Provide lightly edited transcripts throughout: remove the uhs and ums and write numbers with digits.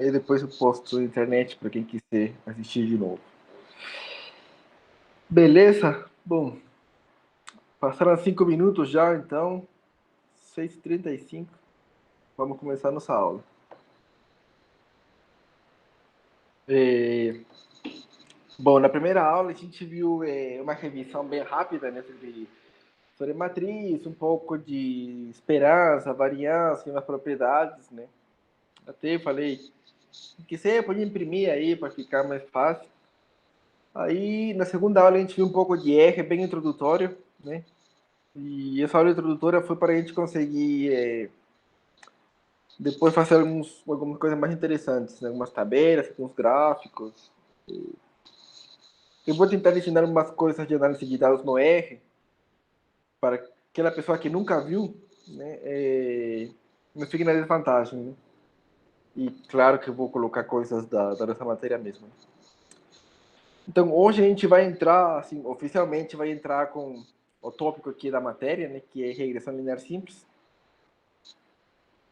E depois eu posto na internet para quem quiser assistir de novo. Beleza? Bom, passaram 5 minutos já, então 6h35. Vamos começar nossa aula. Bom, na primeira aula a gente viu uma revisão bem rápida, né, sobre matriz, um pouco de esperança, variância e umas propriedades, né? Até falei que você pode imprimir aí para ficar mais fácil. Aí na segunda aula a gente viu um pouco de R, bem introdutório, né? E essa aula introdutória foi para a gente conseguir depois fazer algumas coisas mais interessantes, né? Algumas tabelas, alguns gráficos. Eu vou tentar ensinar umas coisas de análise de dados no R para aquela pessoa que nunca viu, né? Não fique na desvantagem, né? E claro que eu vou colocar coisas da nossa matéria mesmo. Então hoje a gente vai entrar, assim, oficialmente vai entrar com o tópico aqui da matéria, né? Que é regressão linear simples.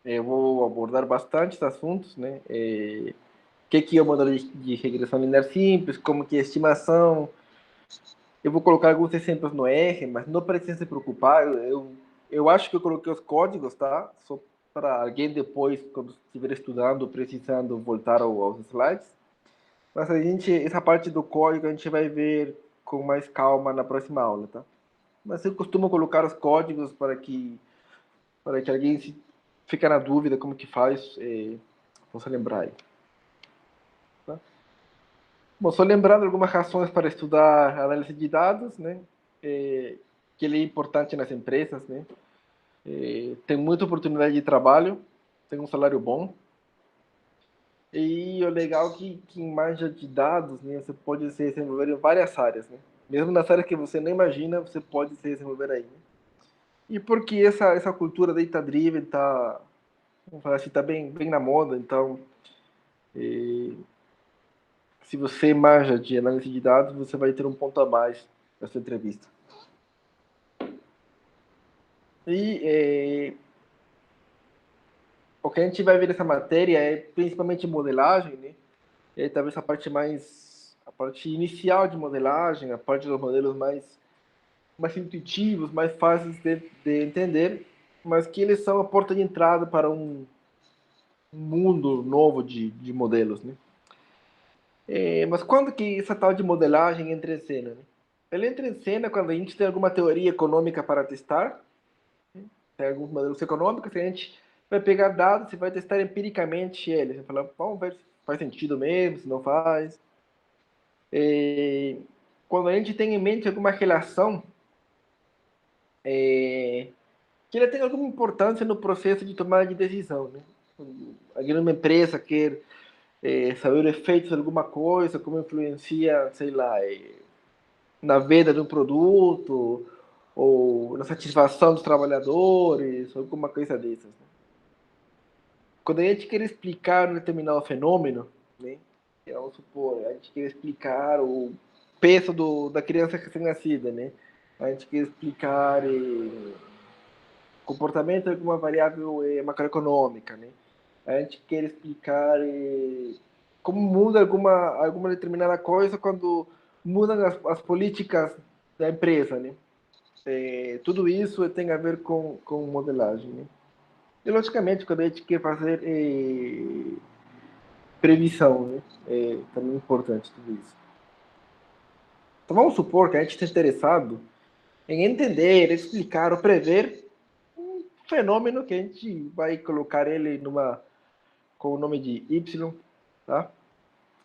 Eu vou abordar bastante assuntos, né? O que é o modelo de regressão linear simples, como que é a estimação. Eu vou colocar alguns exemplos no R, mas não precisa se preocupar. Eu acho que eu coloquei os códigos, tá? Só para alguém depois, quando estiver estudando, precisando voltar aos slides. Mas essa parte do código a gente vai ver com mais calma na próxima aula, tá? Mas eu costumo colocar os códigos para que alguém fique na dúvida como que faz, possa lembrar aí. Tá? Bom, só lembrando algumas razões para estudar análise de dados, né? Que ele é importante nas empresas, né? Tem muita oportunidade de trabalho, tem um salário bom. E o legal é que em manja de dados, né, você pode se desenvolver em várias áreas, né? Mesmo nas áreas que você não imagina, você pode se desenvolver aí. Né? E porque essa cultura data-driven tá, vamos falar assim, tá bem na moda, então se você manja de análise de dados, você vai ter um ponto a mais na sua entrevista. E o que a gente vai ver nessa matéria é principalmente modelagem, né? E aí, talvez a parte inicial de modelagem, a parte dos modelos mais intuitivos, mais fáceis de entender, mas que eles são a porta de entrada para um mundo novo de modelos, né? Mas quando que essa tal de modelagem entra em cena? Né? Ela entra em cena quando a gente tem alguma teoria econômica para testar, tem alguns modelos econômicos, a gente vai pegar dados e vai testar empiricamente eles. Vai falar, vamos ver se faz sentido mesmo, se não faz. Quando a gente tem em mente alguma relação que ela tem alguma importância no processo de tomada de decisão. Né? Alguém numa empresa quer saber o efeito de alguma coisa, como influencia, sei lá, na venda de um produto, ou na satisfação dos trabalhadores, alguma coisa dessas. Né? Quando a gente quer explicar um determinado fenômeno, né, vamos supor, a gente quer explicar o peso da criança recém-nascida, né? A gente quer explicar comportamento de alguma variável macroeconômica, né? A gente quer explicar como muda alguma determinada coisa quando mudam as políticas da empresa, né? Tudo isso tem a ver com modelagem, né? E, logicamente, quando a gente quer fazer previsão, né? Também é importante tudo isso. Então, vamos supor que a gente está interessado em entender, explicar ou prever um fenômeno que a gente vai colocar ele com o nome de Y, tá?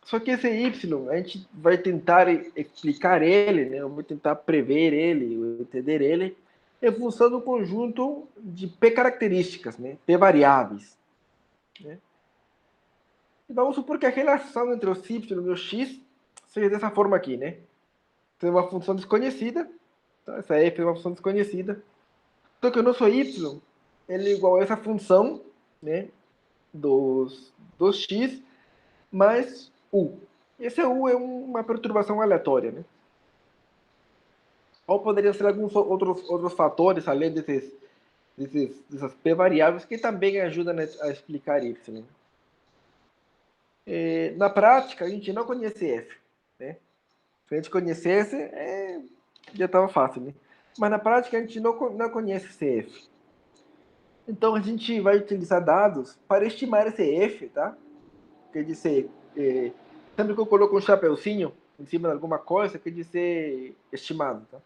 Só que esse Y, a gente vai tentar explicar ele, né? Vai tentar prever ele, entender ele, em função do conjunto de P características, né? P variáveis. Né? E vamos supor que a relação entre os Y e o X seja dessa forma aqui, né? Tem uma função desconhecida, tá? Essa F é uma função desconhecida. Então que o nosso Y ele é igual a essa função, né? Dos X mais U. Esse U é uma perturbação aleatória, né? Ou poderiam ser alguns outros fatores, além dessas P variáveis, que também ajudam a explicar Y. Na prática, a gente não conhece F, né? Se a gente conhecesse, já estava fácil, né? Mas na prática, a gente não conhece CF. Então, a gente vai utilizar dados para estimar esse F, tá? Quer dizer, sempre que eu coloco um chapeuzinho em cima de alguma coisa, quer dizer estimado, tá?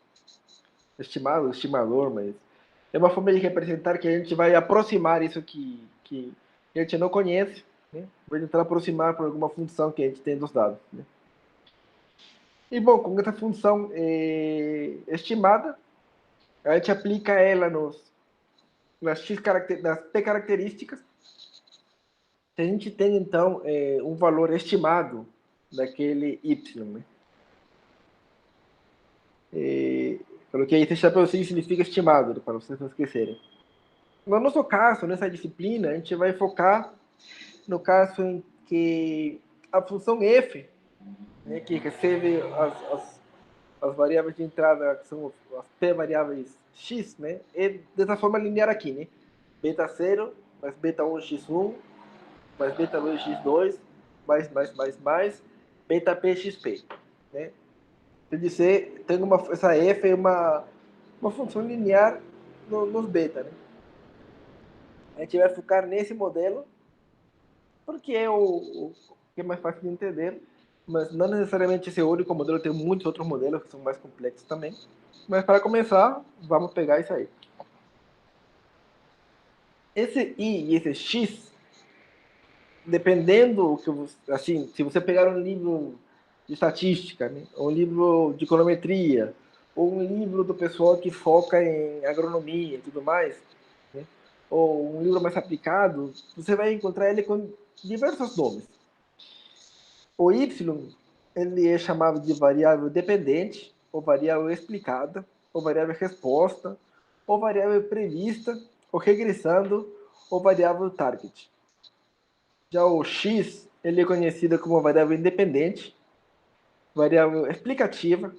Estimado, estimador, mas é uma forma de representar que a gente vai aproximar isso que a gente não conhece, né? Vai tentar aproximar por alguma função que a gente tem dos dados, né? E, bom, com essa função estimada, a gente aplica ela nas P características. Se a gente tem, então, um valor estimado daquele y, né? Coloquei esse chapeuzinho significa estimado, né, para vocês não esquecerem. No nosso caso, nessa disciplina, a gente vai focar no caso em que a função f, né, que recebe as variáveis de entrada, que são as p variáveis x, né, é dessa forma linear aqui, né? Beta 0 mais beta 1 x1 mais beta 2 x2 mais beta p xp, né? Quer dizer, tem essa f é uma função linear nos beta, né? A gente vai focar nesse modelo porque é o que é mais fácil de entender, mas não necessariamente esse único modelo, tem muitos outros modelos que são mais complexos também. Mas para começar, vamos pegar isso aí. Esse i e esse x, dependendo que assim, se você pegar um livro de estatística, né, ou um livro de econometria, ou um livro do pessoal que foca em agronomia e tudo mais, né, ou um livro mais aplicado, você vai encontrar ele com diversos nomes. O y, ele é chamado de variável dependente, ou variável explicada, ou variável resposta, ou variável prevista, ou regressando, ou variável target. Já o x, ele é conhecido como variável independente, variável explicativa,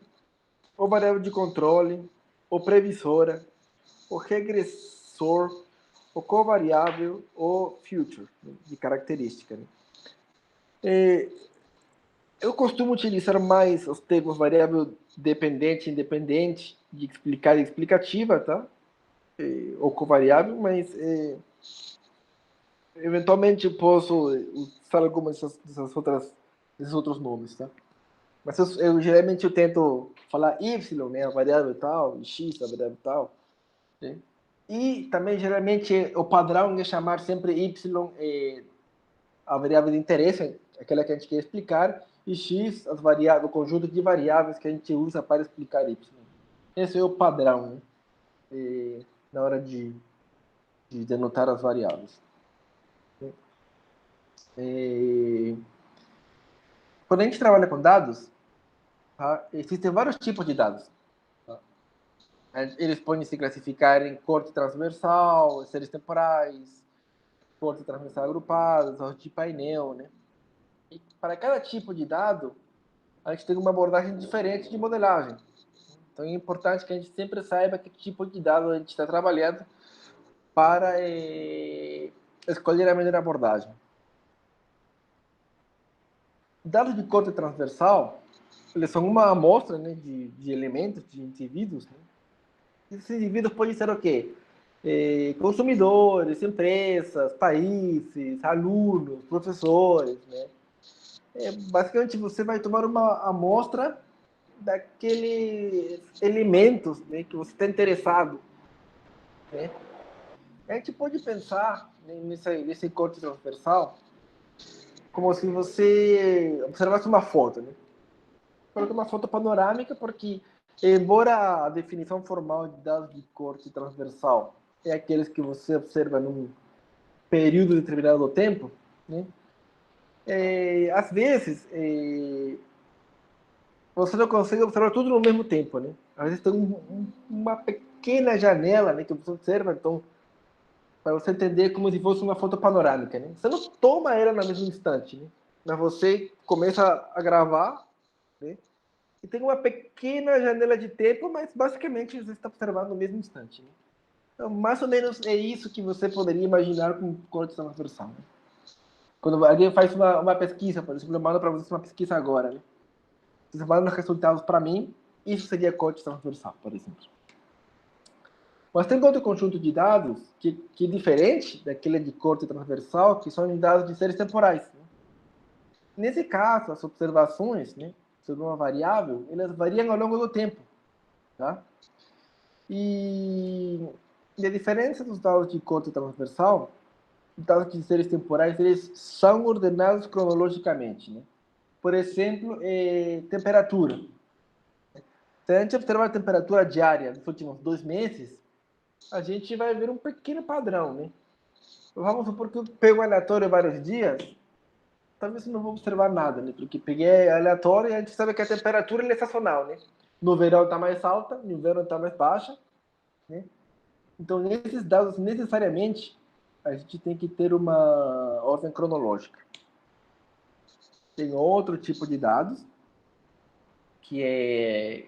ou variável de controle, ou previsora, ou regressor, ou covariável, ou future, de característica, né? Eu costumo utilizar mais os termos variável dependente, independente, de explicar e explicativa, tá? Ou covariável, mas eventualmente eu posso usar algumas desses outros nomes, tá? Mas eu geralmente eu tento falar y, né, a variável tal, e x, a variável tal, né? E também geralmente o padrão é chamar sempre y a variável de interesse, aquela que a gente quer explicar, e x, o conjunto de variáveis que a gente usa para explicar y. Esse é o padrão, né? Na hora de denotar as variáveis. Quando a gente trabalha com dados, tá, existem vários tipos de dados. Tá? Eles podem se classificar em corte transversal, séries temporais, corte transversal agrupadas, de painel, né? E para cada tipo de dado, a gente tem uma abordagem diferente de modelagem. Então é importante que a gente sempre saiba que tipo de dado a gente está trabalhando para escolher a melhor abordagem. Dados de corte transversal, eles são uma amostra, né, de elementos, de indivíduos. Né? Esses indivíduos podem ser o quê? Consumidores, empresas, países, alunos, professores. Né? Basicamente, você vai tomar uma amostra daqueles elementos, né, que você está interessado. Né? A gente pode pensar, né, nesse corte transversal como se você observasse uma foto. Né? Coloquei uma foto panorâmica porque, embora a definição formal de dados de corte transversal é aqueles que você observa num período determinado do tempo, né? Às vezes, você não consegue observar tudo no mesmo tempo, né? Às vezes tem uma pequena janela, né, que você observa, então, para você entender como se fosse uma foto panorâmica, né? Você não toma ela no mesmo instante, né? Mas você começa a gravar, né? E tem uma pequena janela de tempo, mas basicamente você está observando no mesmo instante, né? Então, mais ou menos é isso que você poderia imaginar com corte transversal. Né? Quando alguém faz uma pesquisa, por exemplo, eu mando para vocês uma pesquisa agora, né? Vocês mandam os resultados para mim, isso seria corte transversal, por exemplo. Mas tem outro conjunto de dados que é diferente daquele de corte transversal, que são dados de séries temporais. Né? Nesse caso, as observações, né, sobre uma variável, elas variam ao longo do tempo. Tá? E a diferença dos dados de corte transversal, os dados de séries temporais, eles são ordenados cronologicamente. Né? Por exemplo, temperatura. Se a gente observar a temperatura diária dos últimos 2 meses, a gente vai ver um pequeno padrão, né? Vamos supor que eu pego aleatório vários dias, talvez eu não vou observar nada, né? Porque peguei aleatório e a gente sabe que a temperatura é estacional, né? No verão está mais alta, no inverno está mais baixa, né? Então, nesses dados, necessariamente, a gente tem que ter uma ordem cronológica. Tem outro tipo de dados, que é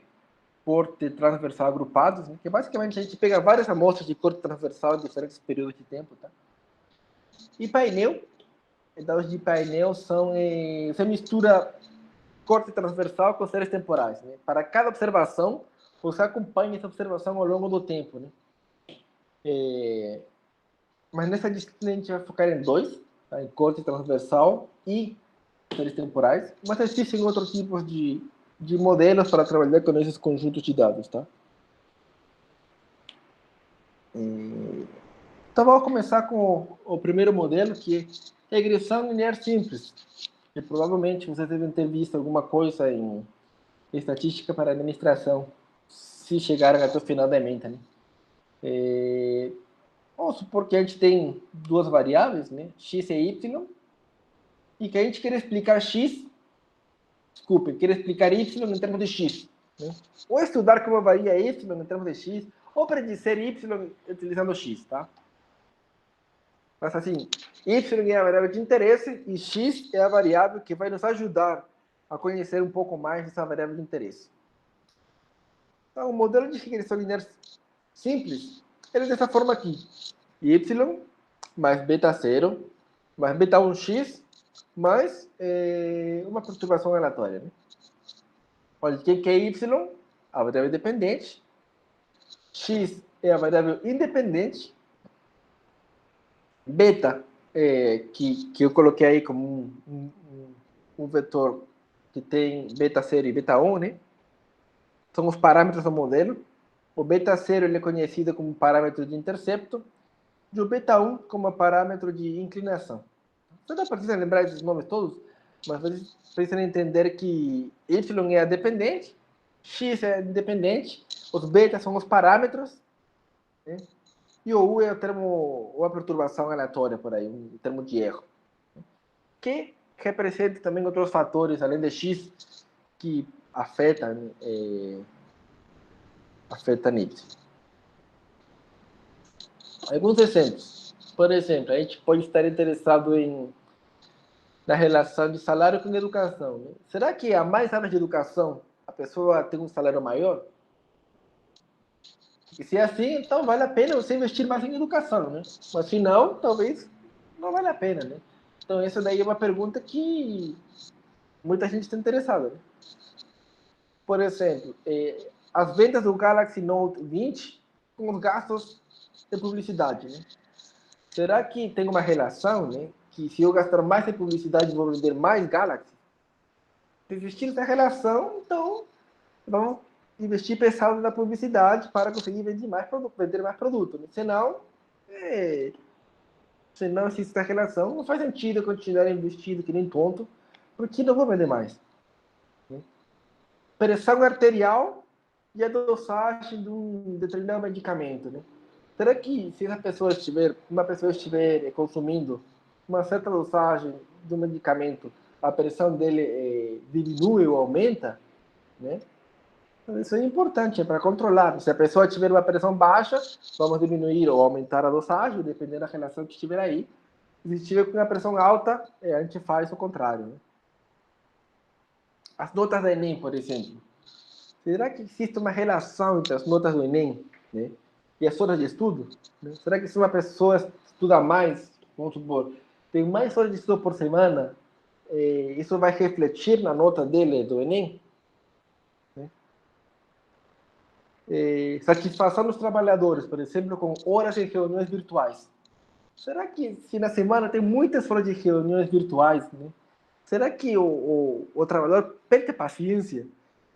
corte transversal agrupados, né? Que basicamente a gente pega várias amostras de corte transversal em diferentes períodos de tempo, tá? E painel, dados de painel são, você mistura corte transversal com séries temporais, né? Para cada observação, você acompanha essa observação ao longo do tempo, né? Mas nessa disciplina a gente vai focar em dois, tá? Em corte transversal e séries temporais, mas existem outros tipos de modelos para trabalhar com esses conjuntos de dados, tá? Então vamos começar com o primeiro modelo, que é regressão linear simples. E provavelmente vocês devem ter visto alguma coisa em estatística para administração, se chegaram até o final da ementa, né? Vamos supor que a gente tem duas variáveis, né? X e Y, e que a gente quer explicar X, quer explicar Y em termos de X, né? Ou estudar como varia Y em termos de X, ou predizer Y utilizando X, tá? Mas assim, Y é a variável de interesse e X é a variável que vai nos ajudar a conhecer um pouco mais dessa variável de interesse. Então, o modelo de regressão linear simples, ele é dessa forma aqui. Y mais beta 0 mais beta 1x mais uma perturbação aleatória. Né? Olha, o que é Y? A variável dependente. X é a variável independente. Beta, que eu coloquei aí como um vetor que tem beta 0 e beta 1, né? São os parâmetros do modelo. O beta 0 ele é conhecido como parâmetro de intercepto e o beta 1 como parâmetro de inclinação. Você não precisa lembrar esses nomes todos, mas vocês precisam entender que Y é dependente, X é independente, os betas são os parâmetros, né? E o U é o termo, ou a perturbação aleatória, por aí, um termo de erro. Que representa também outros fatores, além de X, que afetam Y. Alguns exemplos. Por exemplo, a gente pode estar interessado na relação de salário com educação. Né? Será que há mais anos de educação a pessoa tem um salário maior? E se é assim, então vale a pena você investir mais em educação, né? Mas se não, talvez não vale a pena, né? Então essa daí é uma pergunta que muita gente está interessada. Né? Por exemplo, as vendas do Galaxy Note 20 com os gastos de publicidade, né? Será que tem uma relação, né? Que se eu gastar mais em publicidade, vou vender mais Galaxy? Se existir essa relação, então vamos investir pesado na publicidade para conseguir vender mais produto. Né? Se não existe essa relação, não faz sentido eu continuar investindo que nem tonto, porque não vou vender mais. Né? Pressão arterial e a dosagem de um determinado medicamento. Né? Será que se uma pessoa estiver consumindo uma certa dosagem de um medicamento, a pressão dele diminui ou aumenta? Né? Isso é importante, é para controlar. Se a pessoa tiver uma pressão baixa, vamos diminuir ou aumentar a dosagem, dependendo da relação que estiver aí. Se estiver com uma pressão alta, a gente faz o contrário. Né? As notas do Enem, por exemplo. Será que existe uma relação entre as notas do Enem, né, e as horas de estudo? Né? Será que se uma pessoa estuda mais, vamos supor, tem mais horas de estudo por semana, isso vai refletir na nota dele do Enem? Satisfação dos trabalhadores, por exemplo, com horas de reuniões virtuais. Será que, se na semana tem muitas horas de reuniões virtuais, né? Será que o trabalhador perde paciência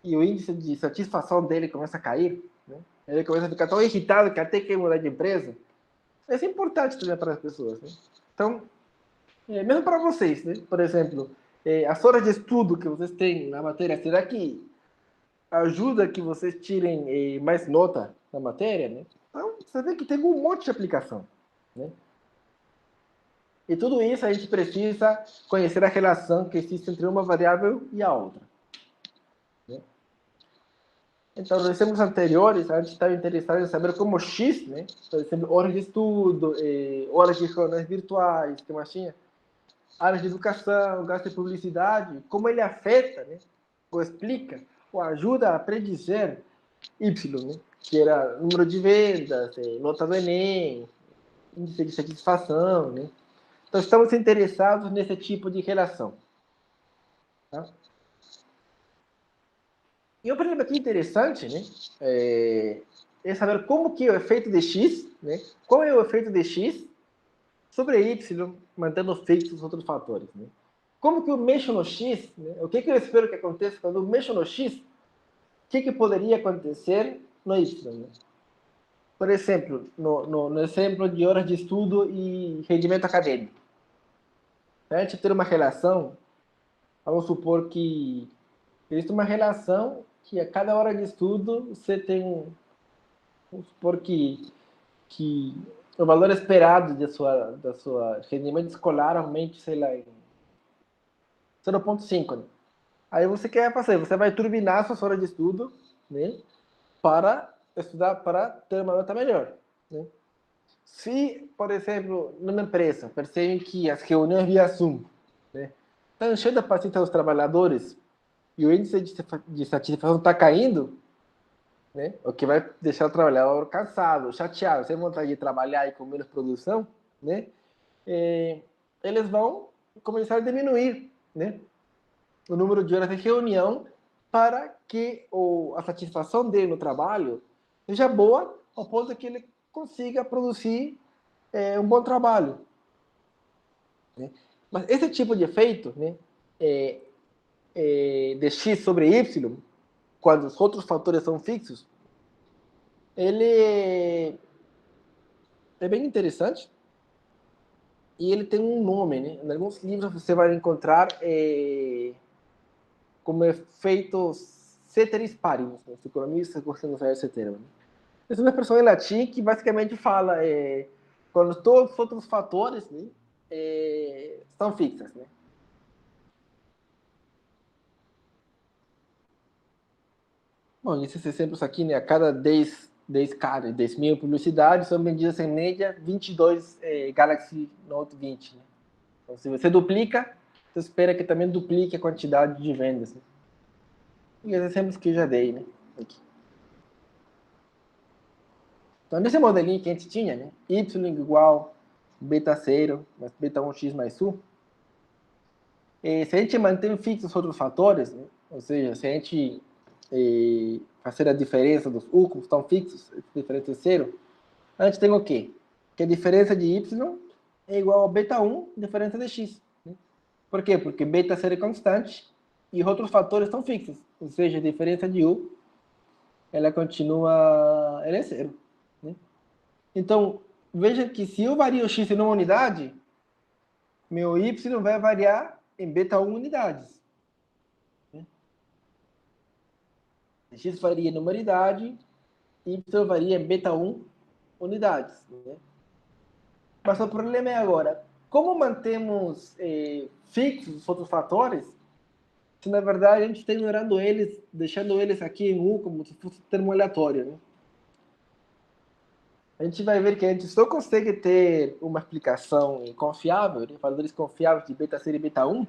e o índice de satisfação dele começa a cair? Né? Ele começa a ficar tão irritado que até quer mudar de empresa? Isso é importante também para as pessoas. Né? Então, mesmo para vocês, né? Por exemplo, as horas de estudo que vocês têm na matéria, será que ajuda que vocês tirem mais nota na matéria? Né? Então, você vê que tem um monte de aplicação. Né? E tudo isso a gente precisa conhecer a relação que existe entre uma variável e a outra. Né? Então, nos exemplos anteriores, a gente estava interessado em saber como X, né? Por exemplo, horas de estudo, horas de reuniões virtuais, que mais tinha? Áreas de educação, gasto de publicidade, como ele afeta, né? Ou explica, ou ajuda a predizer Y, né? Que era número de vendas, nota do Enem, índice de satisfação, né? Então, estamos interessados nesse tipo de relação. Tá? E um problema aqui interessante, né, é saber como que é o efeito de X, né, qual é o efeito de X sobre Y, mantendo fixos os outros fatores. Né? Como que eu mexo no X, né, o que eu espero que aconteça quando eu mexo no X, o que poderia acontecer no Y. Né? Por exemplo, no exemplo de horas de estudo e rendimento acadêmico. A gente ter uma relação, vamos supor que existe uma relação que a cada hora de estudo você tem, vamos supor que o valor esperado da sua rendimento escolar aumente, sei lá, em 0,5. Né? Aí você quer fazer, você vai turbinar suas horas de estudo, né, para estudar, para ter uma nota melhor. Né? Se, por exemplo, numa empresa, percebem que as reuniões via Zoom, né, estão enchendo a paciência dos trabalhadores e o índice de satisfação está caindo, né? O que vai deixar o trabalhador cansado, chateado, sem vontade de trabalhar e com menos produção, né? Eles vão começar a diminuir, né, o número de horas de reunião para que a satisfação dele no trabalho seja boa, ao ponto que ele consiga produzir um bom trabalho. Né? Mas esse tipo de efeito, né, de X sobre Y, quando os outros fatores são fixos, ele é bem interessante e ele tem um nome, né? Em alguns livros você vai encontrar como efeito ceteris paribus. Né? Os economistas gostam de usar esse termo. Né? Essa é uma expressão em latim que basicamente fala quando todos os outros fatores, né, são fixos. Né? Bom, esses exemplos aqui, né, a cada 10 mil publicidades são vendidas em média 22 Galaxy Note 20. Né? Então, se você duplica, você espera que também duplique a quantidade de vendas. Né? E os exemplos que eu já dei, né? Aqui. Então, nesse modelinho que a gente tinha, né? Y igual beta 0 mais beta 1x mais U, se a gente mantém fixos os outros fatores, né? Ou seja, se a gente fazer a diferença dos U, como estão fixos, a diferença é zero, a gente tem o quê? Que a diferença de Y é igual a beta 1, diferença de X. Né? Por quê? Porque beta 0 é constante e outros fatores estão fixos. Ou seja, a diferença de U, ela é zero. Né? Então, veja que se eu vario X em uma unidade, meu Y vai variar em beta 1 unidades. Né? X varia em uma unidade, Y varia em beta 1 unidades. Né? Mas o problema é agora, como mantemos fixos os outros fatores, se na verdade a gente está ignorando eles, deixando eles aqui em U como se fosse termo aleatório. Né? A gente vai ver que a gente só consegue ter uma explicação confiável, né? Valores confiáveis de beta 0 e beta 1,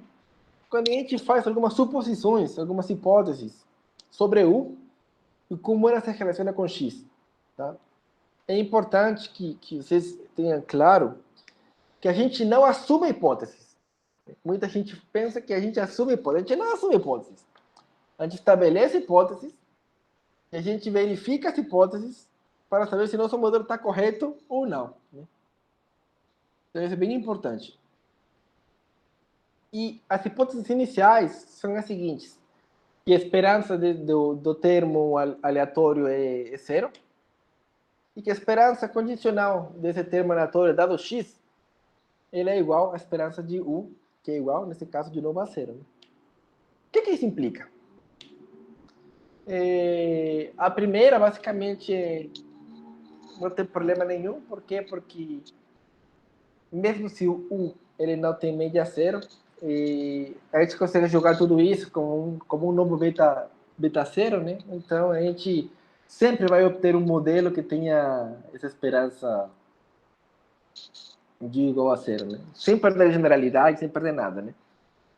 quando a gente faz algumas suposições, algumas hipóteses sobre U e como ela se relaciona com X. Tá? É importante que vocês tenham claro que a gente não assume hipóteses. Muita gente pensa que a gente assume hipóteses. A gente não assume hipóteses. A gente estabelece hipóteses e a gente verifica as hipóteses para saber se nosso modelo está correto ou não. Então, isso é bem importante. E as hipóteses iniciais são as seguintes: que a esperança do termo aleatório é zero, e que a esperança condicional desse termo aleatório, dado x, ele é igual à esperança de u, que é igual, nesse caso, de novo a zero. O que isso implica? A primeira, basicamente, não tem problema nenhum. Por quê? Porque mesmo se o u ele não tem média zero, a gente consegue jogar tudo isso como um novo beta zero, né? Então, a gente sempre vai obter um modelo que tenha essa esperança de igual a zero, né? Sem perder generalidade, sem perder nada, né?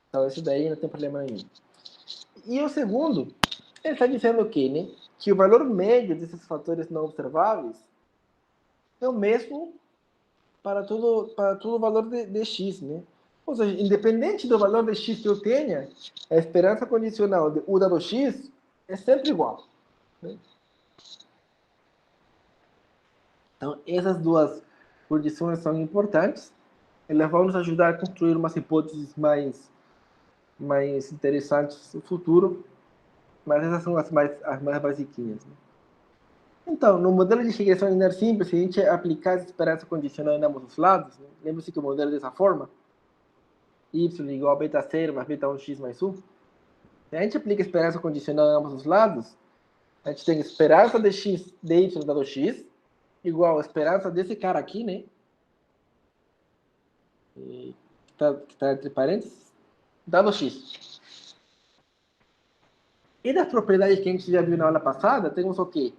Então, isso daí não tem problema nenhum. E o segundo, ele está dizendo o quê, né? Que o valor médio desses fatores não observáveis é o mesmo para todo o valor de x, né? Ou seja, independente do valor de x que eu tenha, a esperança condicional de u dado x é sempre igual, né? Então, essas duas condições são importantes. Elas vão nos ajudar a construir umas hipóteses mais interessantes no futuro, mas essas são as mais basiquinhas, né? Então, no modelo de regressão linear simples, se a gente aplicar essa esperança condicional em ambos os lados, né? Lembre-se que o modelo é dessa forma: y igual a beta 0 mais beta 1x mais u. Se a gente aplica esperança condicional em ambos os lados, a gente tem esperança de x de y dado x igual a esperança desse cara aqui, né? Que está entre parênteses, dado x. E das propriedades que a gente já viu na aula passada, temos o quê?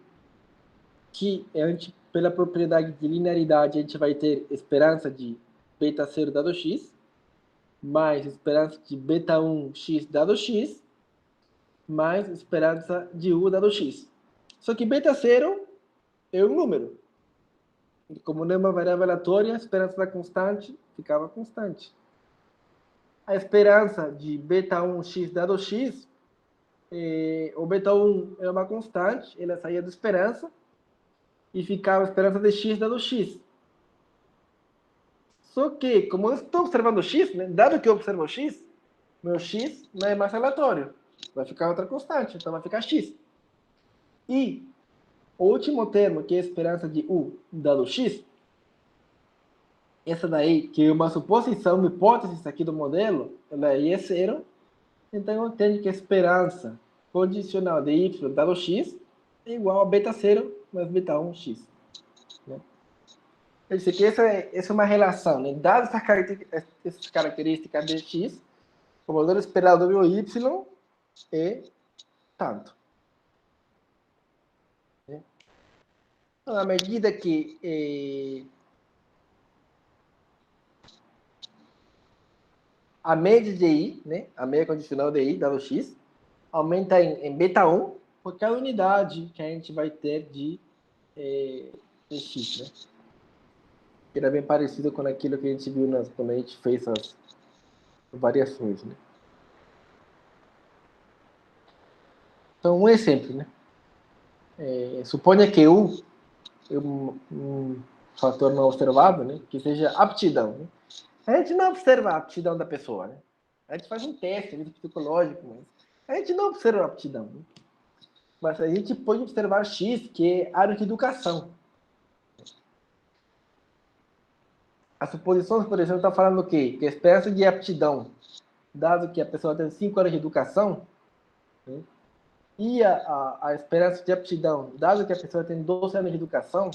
Que a gente, pela propriedade de linearidade, a gente vai ter esperança de beta 0 dado x, mais esperança de beta 1x dado x, mais esperança de u dado x. Só que beta 0 é um número. E como não é uma variável aleatória, a esperança da constante ficava constante. A esperança de beta 1x dado x, o beta 1 é uma constante, ela saía da esperança, e ficava a esperança de x dado x. Só que, como eu estou observando x, né, dado que eu observo x, meu x não é mais aleatório. Vai ficar outra constante, então vai ficar x. E o último termo, que é a esperança de u dado x, essa daí, que é uma suposição, uma hipótese aqui do modelo, ela é zero. Então, eu tenho que a esperança condicional de y dado x é igual a beta 0 mais beta 1x. Né? Quer dizer que essa é uma relação, né? Dadas essas características de x, o valor esperado do meu y é tanto. Né? Então, à medida que a média de i, né? A média condicional de i dado x, aumenta em beta 1 por cada unidade que a gente vai ter de x, né? Que era bem parecido com aquilo que a gente viu quando a gente fez as variações, né? Então, um exemplo, né? Suponha que u é um fator não observado, né? Que seja aptidão, né? A gente não observa a aptidão da pessoa, né? A gente faz um teste psicológico, mas a gente não observa a aptidão, né? Mas a gente pode observar X, que é área de educação. As suposições, por exemplo, estão falando o quê? Que a esperança de aptidão, dado que a pessoa tem 5 anos de educação, né? E a esperança de aptidão, dado que a pessoa tem 12 anos de educação,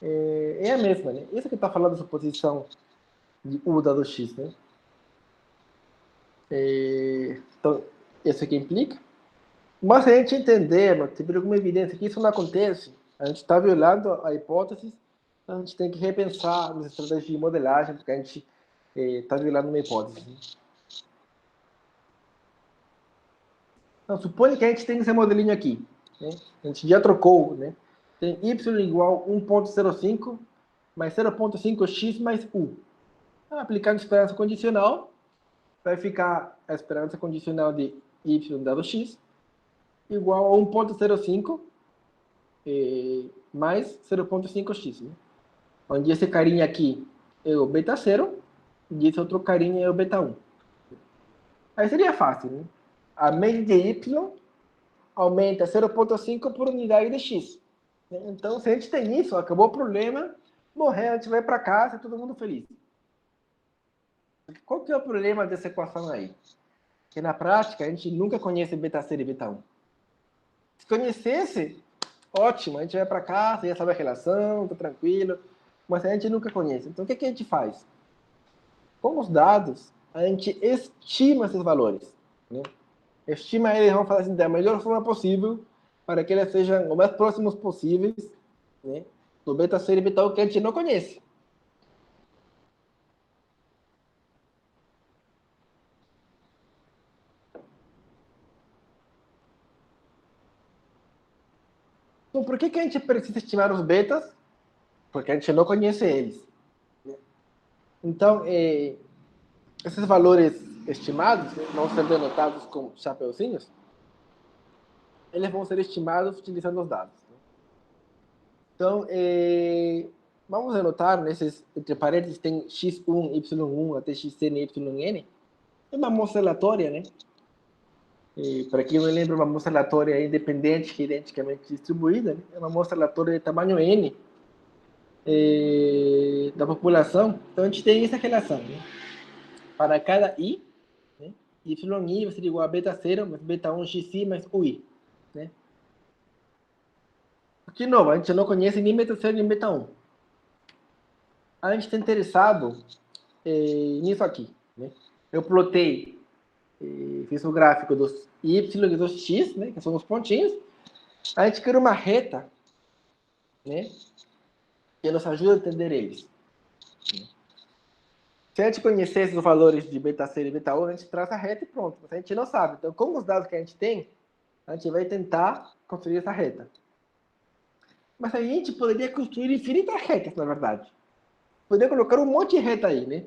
é a mesma, né? Isso que está falando da suposição de U dado X, né? Então, isso aqui implica. Mas se a gente entender, não tem alguma evidência que isso não acontece, a gente está violando a hipótese, então a gente tem que repensar as estratégias de modelagem, porque a gente está violando uma hipótese. Né? Então, suponha que a gente tem esse modelinho aqui. Né? A gente já trocou, né? Tem y igual 1.05 mais 0.5x mais u. Aplicando esperança condicional, vai ficar a esperança condicional de y dado x igual a 1,05 mais 0,5x, né? Onde esse carinha aqui é o beta 0 e esse outro carinha é o beta 1. Aí seria fácil, né? A média de y aumenta 0,5 por unidade de x. Então, se a gente tem isso, acabou o problema, morrer, a gente vai para casa, todo mundo feliz. Qual que é o problema dessa equação aí? Que na prática a gente nunca conhece beta 0 e beta 1. Se conhecesse, ótimo, a gente vai para casa, já sabe a relação, tá tranquilo, mas a gente nunca conhece. Então, o que a gente faz? Com os dados, a gente estima esses valores, né? Estima eles, vamos falar assim, da melhor forma possível, para que eles sejam o mais próximos possíveis, né, do beta 0 e beta 1 que a gente não conhece. Então, por que a gente precisa estimar os betas? Porque a gente não conhece eles. Então, esses valores estimados, né, vão ser denotados com chapeuzinhos, eles vão ser estimados utilizando os dados. Então, vamos anotar, nesses, entre parênteses, tem x1, y1 até xn, yn. É uma amostra aleatória, né? Para quem não lembra, uma amostra aleatória independente que é identicamente distribuída, né? É uma amostra aleatória de tamanho n da população. Então, a gente tem essa relação, né? Para cada i, né? yi vai ser igual a beta 0 mais beta 1 xi mais ui, né? De novo, a gente não conhece nem beta 0 nem beta 1. A gente está interessado nisso aqui, né? Eu plotei, fiz o gráfico dos y e dos x, né? Que são os pontinhos. A gente quer uma reta, né? Que nos ajuda a entender eles. Se a gente conhecesse os valores de beta 0 e beta 1, a gente traça a reta e pronto. Mas a gente não sabe. Então, com os dados que a gente tem, a gente vai tentar construir essa reta. Mas a gente poderia construir infinitas retas, na verdade. Poderia colocar um monte de reta aí, né?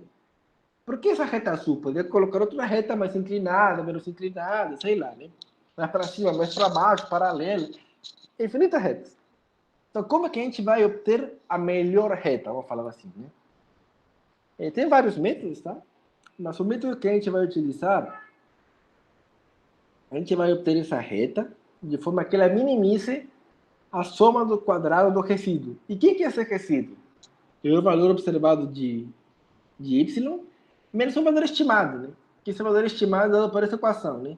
Por que essa reta azul? Poderia colocar outra reta mais inclinada, menos inclinada, sei lá, né? Mais para cima, mais para baixo, paralelo. Infinitas retas. Então, como é que a gente vai obter a melhor reta? Vamos falar assim, né? Tem vários métodos, tá? Mas o método que a gente vai utilizar, a gente vai obter essa reta de forma que ela minimize a soma do quadrado do resíduo. E o que é esse resíduo? É o valor observado de y menos o valor estimado, né? Que esse valor estimado é dado por essa equação, né?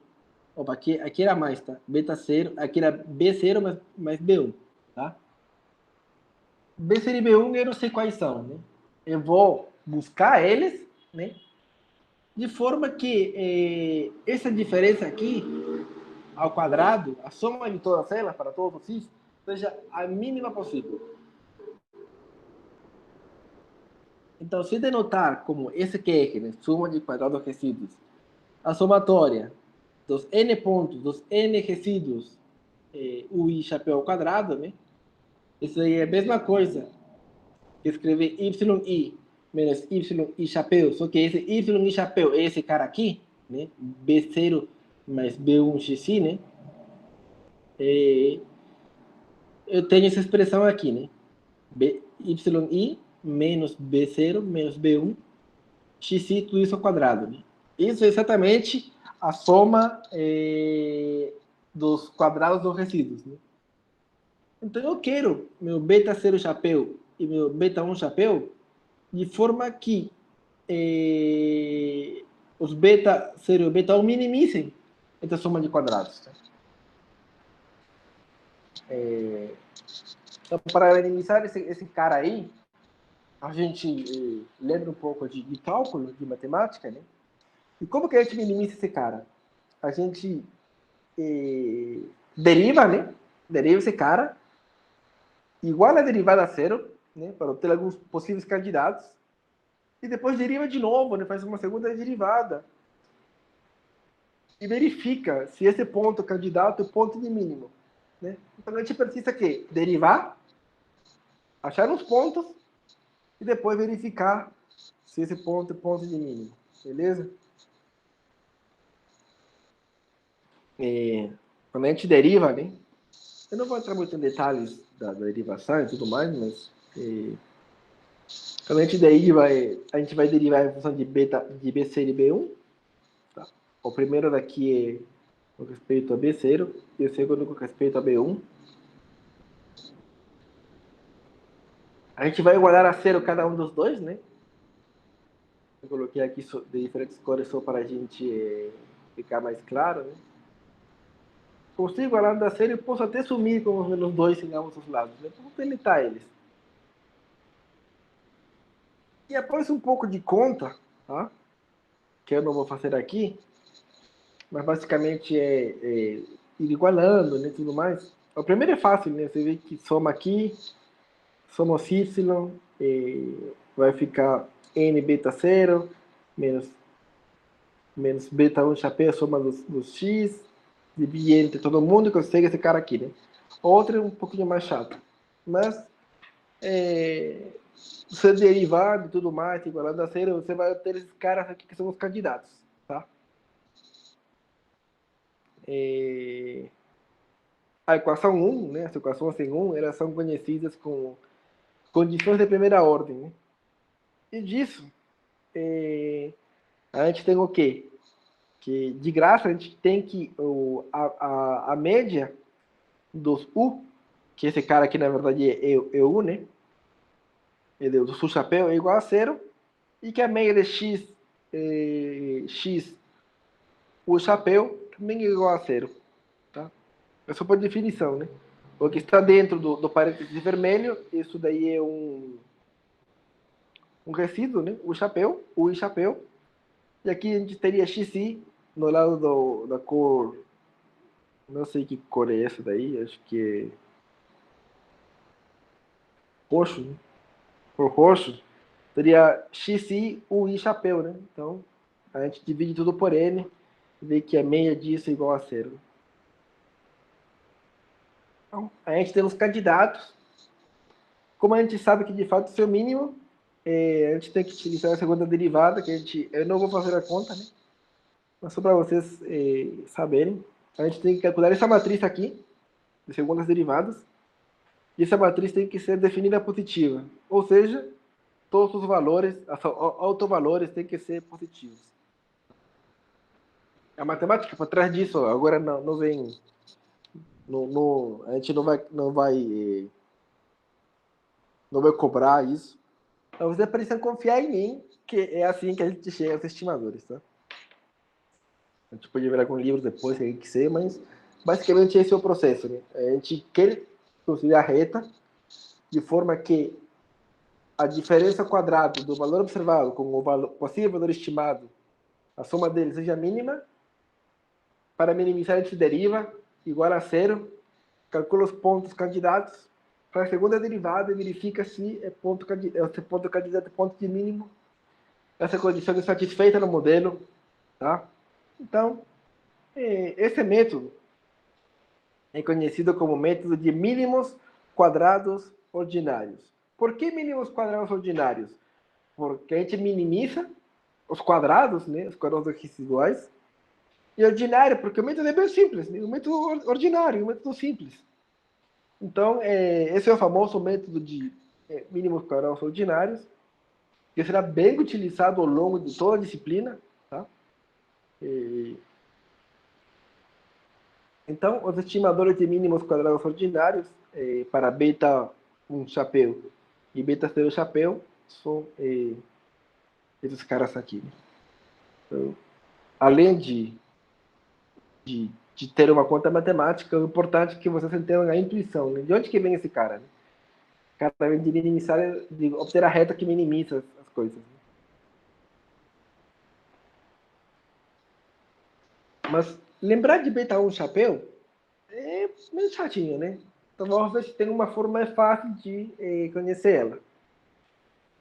Opa, aqui era mais, tá? Beta 0, aqui era B0 mais B1, tá? B0 e B1 eu não sei quais são, né? Eu vou buscar eles, né? De forma que essa diferença aqui, ao quadrado, a soma de todas elas, para todos os x, seja a mínima possível. Então, se denotar como esse QR, né, soma de quadrados resíduos, a somatória dos n pontos, dos n resíduos, ui chapéu ao quadrado, né? Isso aí é a mesma coisa que escrever yi menos yi chapéu, só que esse yi chapéu é esse cara aqui, né? B0 mais B1 xi, né? Eu tenho essa expressão aqui, né? yi menos B0 menos B1 xi, tudo isso ao quadrado, né? Isso é exatamente a soma dos quadrados dos resíduos, né? Então, eu quero meu beta 0 chapéu e meu beta 1 chapéu de forma que os beta 0 e beta 1 minimizem essa soma de quadrados. Tá? Então, para minimizar esse cara aí, a gente lembra um pouco de cálculo, de matemática, né? E como que a gente minimiza esse cara? A gente deriva, né? Deriva esse cara igual a derivada a zero, né? Para obter alguns possíveis candidatos. E depois deriva de novo, né? Faz uma segunda derivada. E verifica se esse ponto candidato é o ponto de mínimo. Né? Então a gente precisa que derivar, achar os pontos e depois verificar se esse ponto é ponto de mínimo, beleza? Quando a gente deriva, né? Eu não vou entrar muito em detalhes da derivação e tudo mais, mas quando a gente deriva, a gente vai derivar em função de beta, de B0 e B1. Tá? O primeiro daqui é com respeito a B0 e o segundo com respeito a B1. A gente vai igualar a zero cada um dos dois, né? Eu coloquei aqui de diferentes cores só para a gente ficar mais claro, né? Consigo igualar a zero e posso até sumir com os menos 2 em ambos os lados, né? Posso delimitar eles. E após um pouco de conta, tá? Que eu não vou fazer aqui, mas basicamente ir igualando, né, tudo mais. O primeiro é fácil, né? Você vê que soma aqui, soma os y, vai ficar n beta 0 menos beta 1 chapéu, soma dos x, divide entre todo mundo e consegue esse cara aqui, né? Outro é um pouquinho mais chato, mas você derivado e tudo mais, igualando a zero, você vai ter esses caras aqui que são os candidatos, tá? A equação 1, né, as equações em 1, elas são conhecidas como condições de primeira ordem, né? E disso, a gente tem o quê? Que de graça a gente tem que a média dos U, que esse cara aqui na verdade é U, né? Ele, do sul chapéu é igual a zero, e que a média de x o chapéu também é igual a zero, tá? É só por definição, né? O que está dentro do parênteses vermelho, isso daí é um resíduo, né? O chapéu, o chapéu. E aqui a gente teria xi no lado da cor, não sei que cor é essa daí, acho que é roxo, né? Cor roxo, teria xi, o i chapéu, né? Então, a gente divide tudo por n, e vê que a meia disso é igual a zero. Então, a gente tem os candidatos. Como a gente sabe que de fato isso é o mínimo, a gente tem que utilizar a segunda derivada, que eu não vou fazer a conta, né? Mas só para vocês saberem, a gente tem que calcular essa matriz aqui, de segundas derivadas, e essa matriz tem que ser definida positiva, ou seja, todos os valores, autovalores têm que ser positivos. A matemática por trás disso, agora não vem, a gente não vai cobrar isso. Então vocês precisam confiar em mim, que é assim que a gente chega aos estimadores, tá? A gente pode ver algum livro depois, se a gente quiser, mas basicamente esse é o processo, né? A gente quer construir a reta de forma que a diferença quadrada do valor observado com o possível valor estimado, a soma deles seja mínima. Para minimizar, a gente deriva igual a zero, calcula os pontos candidatos, faz a segunda derivada e verifica se é ponto candidato é ponto de mínimo. Essa condição é satisfeita no modelo, tá? Então, esse método é conhecido como método de mínimos quadrados ordinários. Por que mínimos quadrados ordinários? Porque a gente minimiza os quadrados, né, os quadrados residuais, e ordinário, porque o método é bem simples, né, um método ordinário, um método simples. Então, esse é o famoso método de mínimos quadrados ordinários, que será bem utilizado ao longo de toda a disciplina, tá? Então, os estimadores de mínimos quadrados ordinários para beta 1 chapéu e beta 0 chapéu são esses caras aqui. Então, além de ter uma conta matemática, o importante é que vocês entendam a intuição, né? De onde que vem esse cara? Né? O cara vem de minimizar, de obter a reta que minimiza as coisas. Né? Mas lembrar de beta 1 chapéu é meio chatinho, né? Então vamos ver se tem uma forma mais fácil de conhecer ela.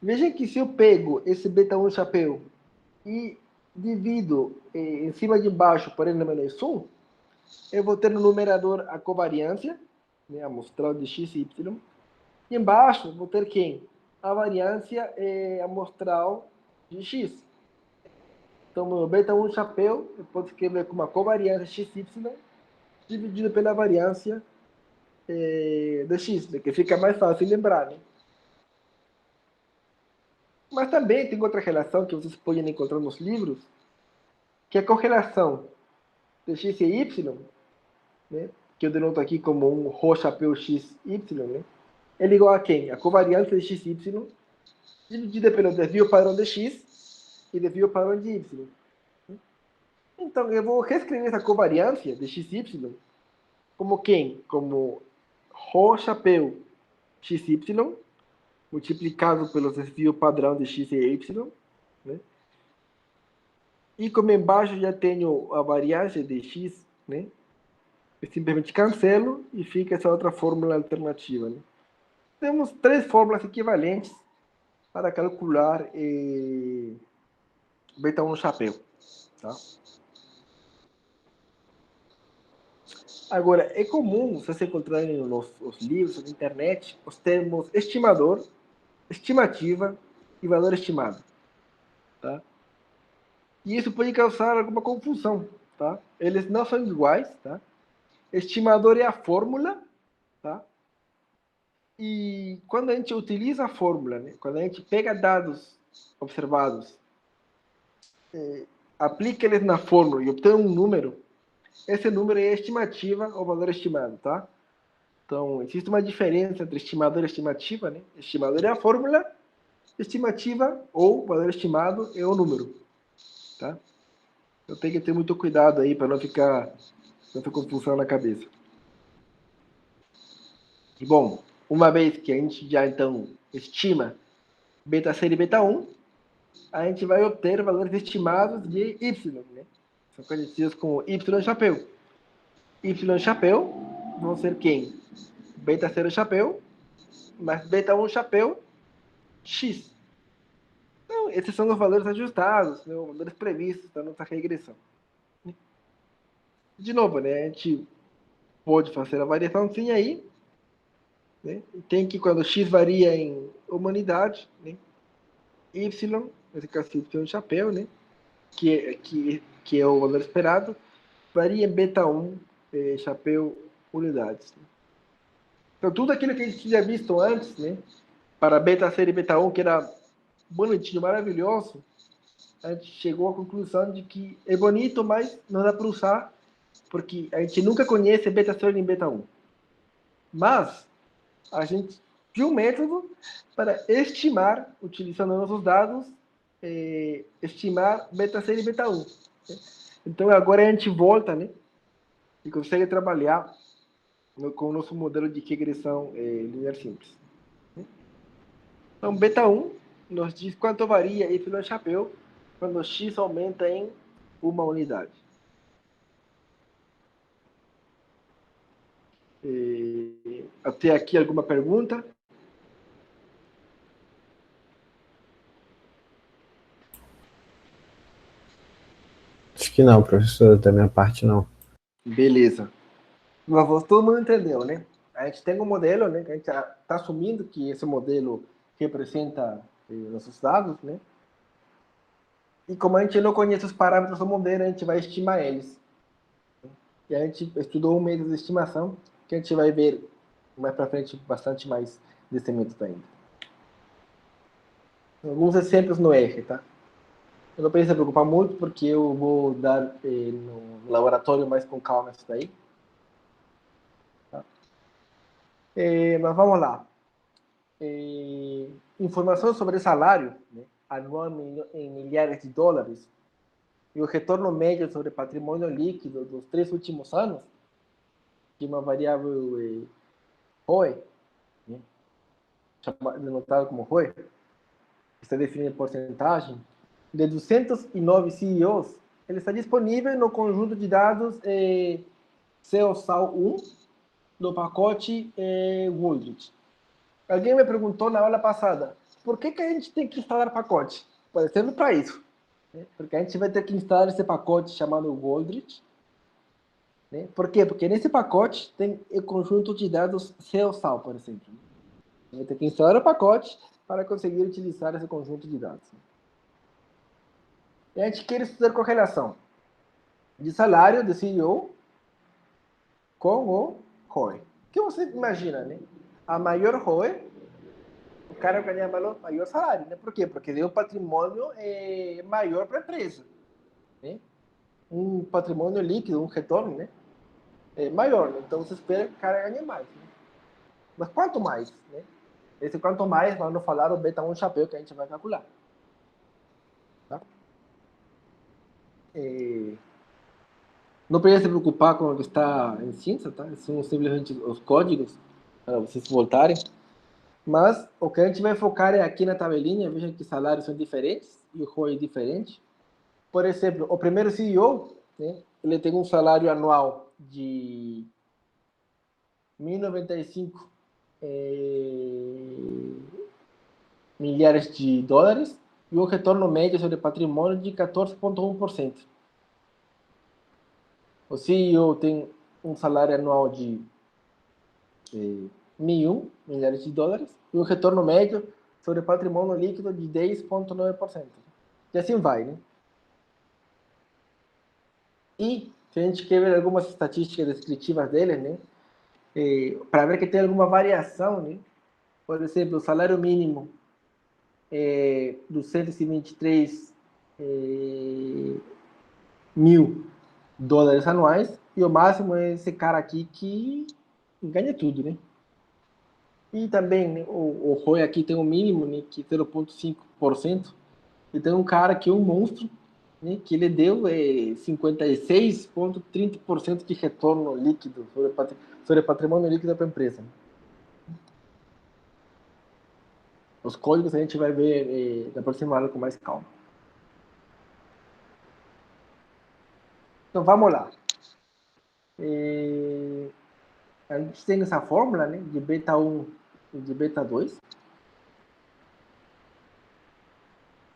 Vejam que se eu pego esse beta 1 chapéu e divido em cima de baixo por n menos 1, eu vou ter no numerador a covariância, né, a amostral de x e y, e embaixo vou ter quem? A variância amostral de x. Então, meu beta 1 chapéu, eu posso escrever com uma covariância xy dividido pela variância de x, né? Que fica mais fácil lembrar, né? Mas também tem outra relação que vocês podem encontrar nos livros, que é a correlação de x e y, né? Que eu denoto aqui como um ρ chapéu xy, né? Ele é igual a quem? A covariância de xy dividida pelo desvio padrão de x e desvio padrão de y. Então, eu vou reescrever essa covariância de xy como quem? Como ρ chapéu xy multiplicado pelo desvio padrão de x e y, né? E como embaixo já tenho a variância de x, né? Eu simplesmente cancelo e fica essa outra fórmula alternativa, né? Temos três fórmulas equivalentes para calcular beta 1 chapéu, tá? Agora, é comum vocês encontrarem nos livros, na internet, os termos estimador, estimativa e valor estimado, tá? E isso pode causar alguma confusão, tá? Eles não são iguais, tá? Estimador é a fórmula, tá? E quando a gente utiliza a fórmula, né? Quando a gente pega dados observados, aplica eles na fórmula e obtém um número, esse número é a estimativa ou valor estimado, tá? Então, existe uma diferença entre estimador e estimativa, né? Estimador é a fórmula, estimativa ou valor estimado é o número, tá? Eu tenho que ter muito cuidado aí para não ficar tanta confusão na cabeça. E bom, uma vez que a gente já então estima beta 0 e beta 1, a gente vai obter valores estimados de y, né? São conhecidos como y chapéu. Y chapéu vão ser quem? Beta 0 chapéu mais beta 1 chapéu x. Então, esses são os valores ajustados, né? Os valores previstos da nossa regressão. De novo, né? A gente pode fazer a variação sim aí, né? Tem que, quando x varia em uma unidade, né? Y, nesse caso y chapéu, né? Que é o valor esperado, varia em beta 1 chapéu unidades. Então, tudo aquilo que a gente tinha visto antes, né? Para beta 0 e beta 1, que era bonitinho, maravilhoso, a gente chegou à conclusão de que é bonito, mas não dá para usar, porque a gente nunca conhece beta 0 nem beta 1. Mas a gente viu um método para estimar, utilizando nossos dados, estimar beta 0 e beta 1. Então agora a gente volta, né? E consegue trabalhar com o nosso modelo de regressão linear simples. Então, beta 1 nos diz quanto varia y chapéu quando x aumenta em uma unidade. Até aqui alguma pergunta? Acho que não, professor, da minha parte não. Beleza. Mas todo mundo entendeu, né? A gente tem um modelo, né? Que a gente está assumindo que esse modelo representa nossos dados, né? E como a gente não conhece os parâmetros do modelo, a gente vai estimar eles. E a gente estudou um método de estimação que a gente vai ver mais para frente bastante mais desse método ainda. Alguns exemplos no R, tá? Eu não preciso se preocupar muito, porque eu vou dar no laboratório mais com calma isso daí. Tá? Mas vamos lá. Informações sobre salário, né, anual em milhares de dólares, e o retorno médio sobre patrimônio líquido dos 3 últimos anos, que é uma variável ROE, né, denotada como ROE, está definida em porcentagem, de 209 CEOs, ele está disponível no conjunto de dados CEOSAL 1 do pacote Wooldridge. Alguém me perguntou na aula passada, por que a gente tem que instalar pacote? Pode ser para isso, né? Porque a gente vai ter que instalar esse pacote chamado Wooldridge. Né? Por quê? Porque nesse pacote tem o conjunto de dados CEOSAL, por exemplo. Vai ter que instalar o pacote para conseguir utilizar esse conjunto de dados. E a gente quer estudar correlação de salário do CEO com o ROI. O que você imagina, né? A maior ROI, o cara ganha maior salário, né? Por quê? Porque deu um patrimônio maior para a empresa, né? Um patrimônio líquido, um retorno, né? Maior, né? Então você espera que o cara ganhe mais, né? Mas quanto mais, né? Esse quanto mais, nós não falar o beta 1 chapéu que a gente vai calcular. Tá? Não precisa se preocupar com o que está em cinza, tá? São simplesmente os códigos para vocês voltarem. Mas o que a gente vai focar é aqui na tabelinha. Vejam que salários são diferentes e o ROI é diferente. Por exemplo, o primeiro CEO, né, ele tem um salário anual de 1.095 milhares de dólares e um retorno médio sobre patrimônio de 14,1%. O CEO tem um salário anual de 1.001 milhares de dólares e um retorno médio sobre patrimônio líquido de 10,9%. E assim vai, né? E se a gente quer ver algumas estatísticas descritivas deles, né? Para ver que tem alguma variação, né? Por exemplo, o salário mínimo é 223 mil dólares anuais e o máximo é esse cara aqui que ganha tudo, né? E também, né, o ROI aqui tem um mínimo, né, que é 0,5%. E tem um cara que é um monstro, né, que ele deu 56,30% de retorno líquido sobre patrimônio líquido para a empresa. Os códigos a gente vai ver na próxima aula com mais calma. Então vamos lá. A gente tem essa fórmula, né, de beta 1 e de beta 2.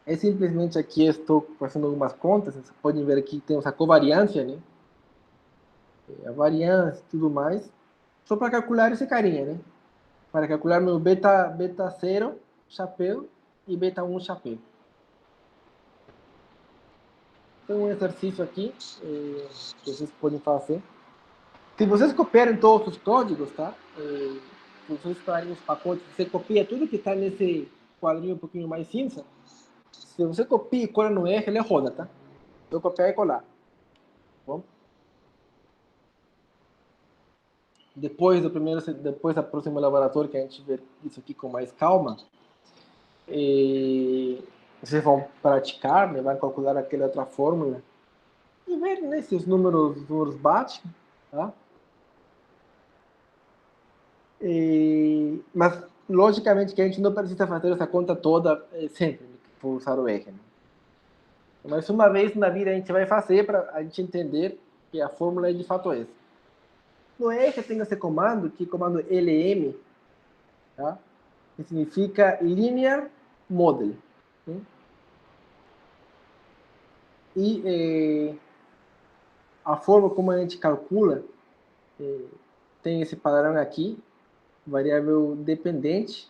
É simplesmente aqui eu estou fazendo algumas contas. Vocês podem ver aqui que tem essa covariância, né? A variância e tudo mais. Só para calcular esse carinha, né? Para calcular meu beta 0 chapéu e beta 1 chapéu. Tem um exercício aqui que vocês podem fazer. Se vocês copiarem todos os códigos, tá? Se vocês estarem os pacotes, você copia tudo que está nesse quadrinho um pouquinho mais cinza. Se você copia e cola no R, ele roda, tá? Eu copiar e colar. Bom? Depois da próxima laboratório, que a gente vê isso aqui com mais calma, vocês vão praticar, né? Vai calcular aquela outra fórmula e ver, né, se os números batem, tá? Mas, logicamente, que a gente não precisa fazer essa conta toda sempre, né, por usar o R. Né? Mas uma vez na vida a gente vai fazer para a gente entender que a fórmula é de fato essa. No R tem esse comando, que é o comando LM, tá? Que significa Linear Model. Né? E a forma como a gente calcula tem esse padrão aqui, variável dependente,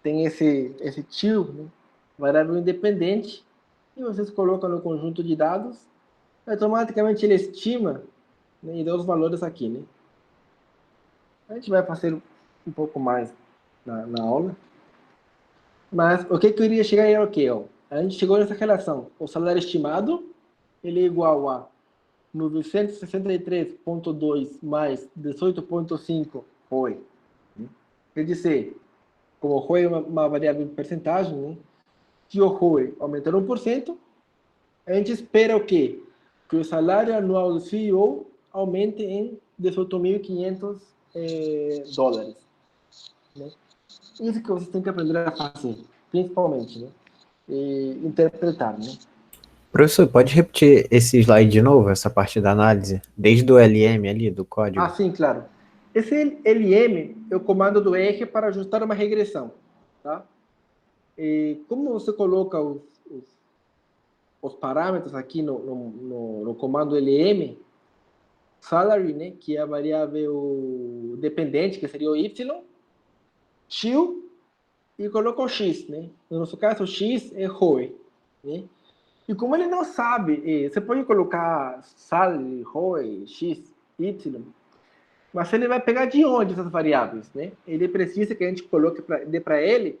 tem esse tio, né? Variável independente, e vocês colocam no conjunto de dados, automaticamente ele estima, né, e dá os valores aqui, né? A gente vai fazer um pouco mais na aula, mas o que eu iria chegar é o quê? Ó? A gente chegou nessa relação, o salário estimado, ele é igual a 963,2 mais 18,5 ROI. Quer dizer, como o ROI é uma variável de percentagem, né? Se o ROI aumentar 1%, a gente espera o quê? Que o salário anual do CEO aumente em 18.500 dólares. Né? Isso que vocês têm que aprender a fazer, principalmente, né? E interpretar, né? Professor, pode repetir esse slide de novo, essa parte da análise? Desde o LM ali, do código? Ah, sim, claro. Esse LM é o comando do R para ajustar uma regressão. Tá? E como você coloca os parâmetros aqui no comando LM, salary, né, que é a variável dependente, que seria o Y, tio, e coloca o X. Né? No nosso caso, o X é ROI. Né? E como ele não sabe, você pode colocar sal, ROI, X, Y, mas ele vai pegar de onde essas variáveis, né? Ele precisa que a gente coloque dê para ele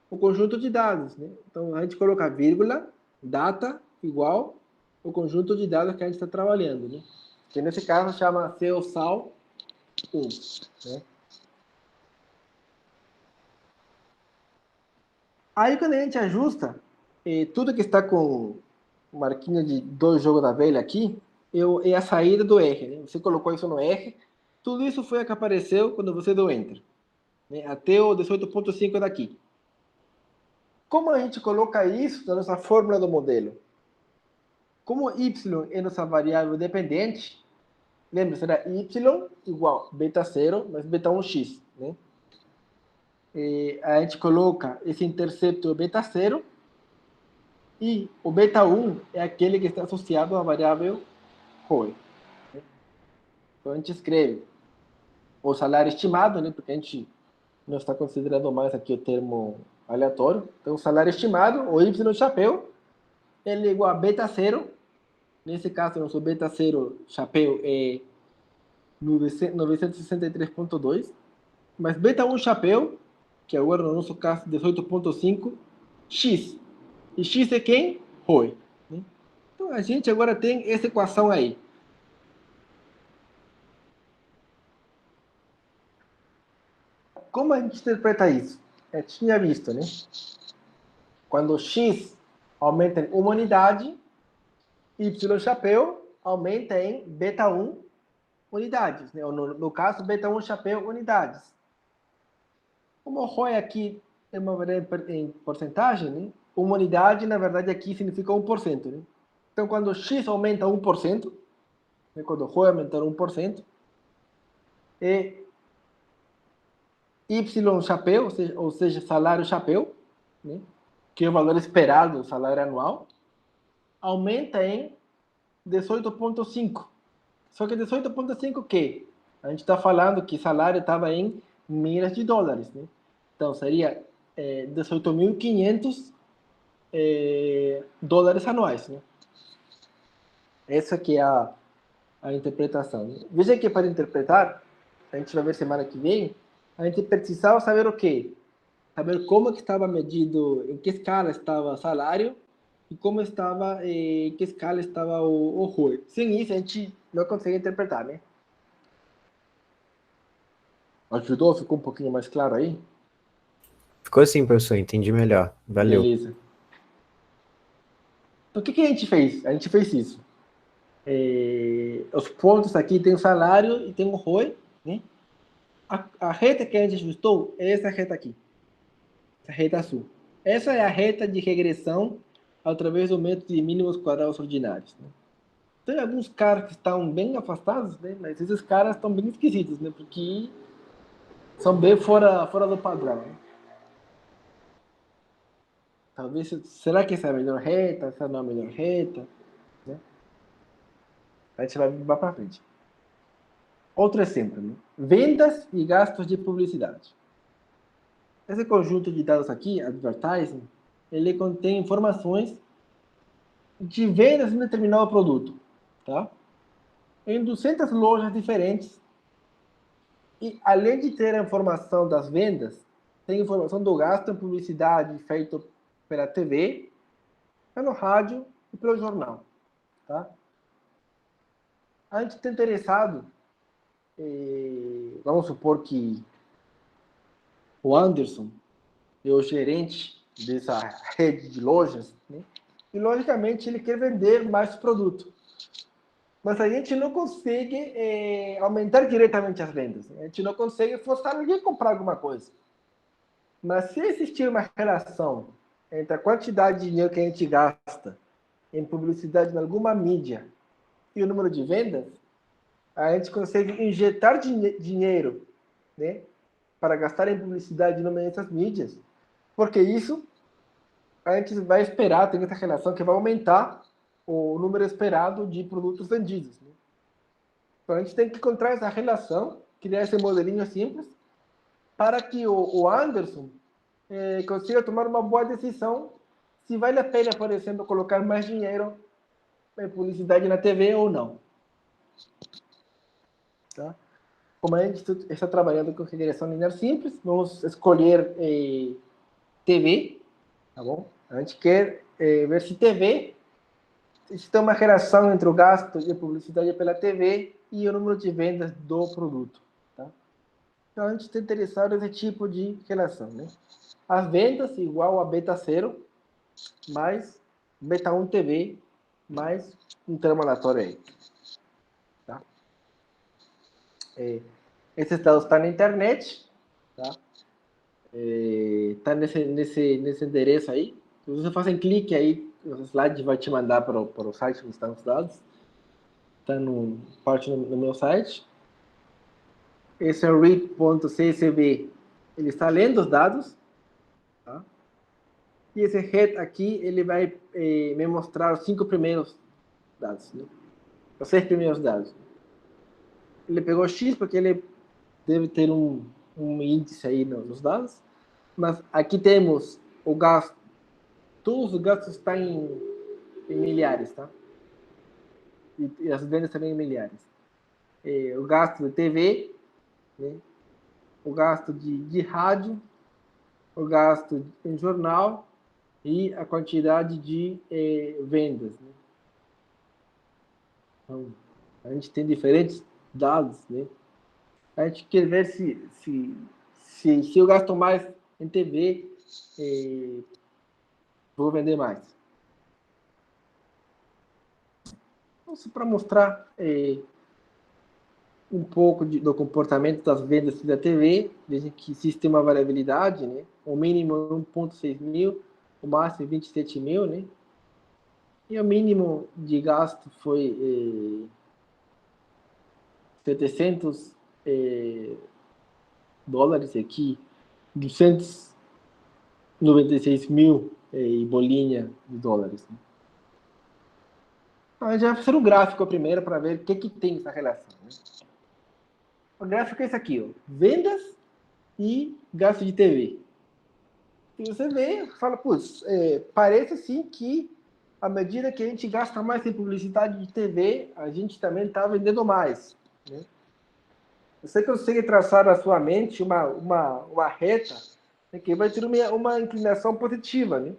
o conjunto de dados, né? Então, a gente coloca vírgula, data, igual, o conjunto de dados que a gente está trabalhando, né? Que nesse caso chama CEOSAL 1, né? Aí, quando a gente ajusta, tudo que está com marquinha de 2 jogos da velha aqui, é a saída do R, né? Você colocou isso no R, tudo isso foi o que apareceu quando você deu Enter, né? Até o 18.5 daqui. Como a gente coloca isso na nossa fórmula do modelo? Como y é nossa variável dependente, lembra, será y igual beta 0 mais beta 1x, né? A gente coloca esse intercepto beta 0 e o beta 1 é aquele que está associado à variável ROI. Né? Então a gente escreve o salário estimado, né? Porque a gente não está considerando mais aqui o termo aleatório. Então o salário estimado, o y chapéu, ele é igual a beta 0. Nesse caso, nosso beta 0 chapéu é 963.2, mas beta 1 chapéu, que agora no nosso caso 18.5, x. E x é quem? ROI. Né? Então a gente agora tem essa equação aí. Como a gente interpreta isso? Eu tinha visto, né? Quando x aumenta em uma unidade, y chapéu aumenta em beta 1 unidades. Né? Ou no caso, beta 1 chapéu unidades. Como o ROI aqui é uma variável em porcentagem, né? Uma unidade, na verdade, aqui significa 1%. Né? Então, quando x aumenta 1%, né? Quando o ROI aumentar 1%, é y chapéu, ou seja, salário chapéu, né? Que é o valor esperado do salário anual, aumenta em 18,5. Só que 18,5 o quê? A gente está falando que salário estava em milhas de dólares. Né? Então, seria 18.500 dólares anuais. Né? Essa que é a interpretação. Né? Veja que para interpretar, a gente vai ver semana que vem, a gente precisava saber o quê? Saber como que estava medido, em que escala estava o salário e como estava, em que escala estava o ROI. Sem isso, a gente não consegue interpretar, né? Ajudou? Ficou um pouquinho mais claro aí? Ficou assim, professor, entendi melhor. Valeu. Beleza. Então, o que a gente fez? A gente fez isso. Os pontos aqui tem o salário e tem o ROI, né? A reta que a gente ajustou é essa reta aqui. Essa reta azul. Essa é a reta de regressão através do método de mínimos quadrados ordinários. Né? Tem alguns caras que estão bem afastados, né? Mas esses caras estão bem esquisitos, né? Porque são bem fora do padrão. Né? Talvez, será que essa é a melhor reta? Essa não é a melhor reta? Né? A gente vai para frente. Outro exemplo, né? Vendas e gastos de publicidade. Esse conjunto de dados aqui, advertising, ele contém informações de vendas de um determinado produto, tá? Em 200 lojas diferentes. E além de ter a informação das vendas, tem informação do gasto em publicidade feito pela TV, pelo rádio e pelo jornal, tá? A gente está interessado, vamos supor que o Anderson é o gerente dessa rede de lojas, né? E logicamente ele quer vender mais produto. Mas a gente não consegue aumentar diretamente as vendas. A gente não consegue forçar ninguém a comprar alguma coisa. Mas se existir uma relação entre a quantidade de dinheiro que a gente gasta em publicidade em alguma mídia e o número de vendas, a gente consegue injetar dinheiro, né, para gastar em publicidade nessas mídias, porque isso a gente vai esperar, tem essa relação que vai aumentar o número esperado de produtos vendidos. Né? Então a gente tem que encontrar essa relação, criar esse modelinho simples, para que o Anderson consiga tomar uma boa decisão se vale a pena, por exemplo, colocar mais dinheiro em publicidade na TV ou não. Tá? Como a gente está trabalhando com regressão linear simples, vamos escolher TV, tá bom? A gente quer ver se TV, se tem uma relação entre o gasto de publicidade pela TV e o número de vendas do produto. Tá? Então, a gente está interessado nesse tipo de relação. Né? As vendas igual a beta 0 mais beta 1 TV mais um termo aleatório aí. Tá? Esses dados estão na internet, tá? Tá nesse endereço aí. Se você faz um clique aí, o slide vai te mandar para o site onde estão os dados. Está parte no meu site. Esse é o read.csv. Ele está lendo os dados. Tá? E esse head aqui, ele vai me mostrar os 5 primeiros dados. Né? Os 6 primeiros dados. Ele pegou X porque ele deve ter um índice aí nos dados. Mas aqui temos o gasto. Todos os gastos estão em milhares, tá? E as vendas também em milhares. O gasto de TV, né? O gasto de rádio, o gasto em jornal e a quantidade de vendas. Né? Então, a gente tem diferentes dados, né? A gente quer ver se eu gasto mais em TV, vou vender mais. Então, para mostrar um pouco do comportamento das vendas da TV, vejam que existe uma variabilidade, né? O mínimo é 1.6 mil, o máximo 27 mil, né? E o mínimo de gasto foi 700 dólares aqui, 296 mil e bolinha de dólares. Né? Então, a gente vai fazer um gráfico primeiro para ver o que tem essa relação. Né? O gráfico é esse aqui, ó, vendas e gasto de TV. E você vê, fala, putz, parece sim que à medida que a gente gasta mais em publicidade de TV, a gente também está vendendo mais. Né? Você consegue traçar na sua mente uma reta, né, que vai ter uma inclinação positiva. Né?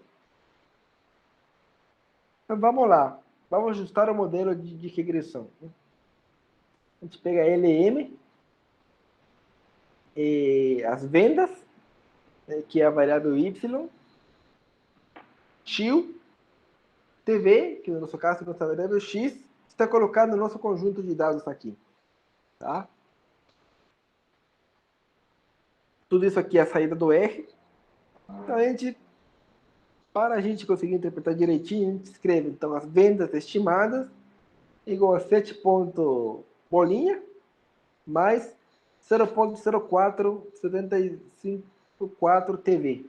Então vamos lá, vamos ajustar o modelo de regressão. Né? A gente pega LM, as vendas, que é a variável Y, tio, TV, que no nosso caso é a nossa variável X, está colocado no nosso conjunto de dados aqui. Tá? Tudo isso aqui é a saída do R. Então, para a gente conseguir interpretar direitinho, a gente escreve, então, as vendas estimadas igual a 7 ponto bolinha mais 0.0475 TV.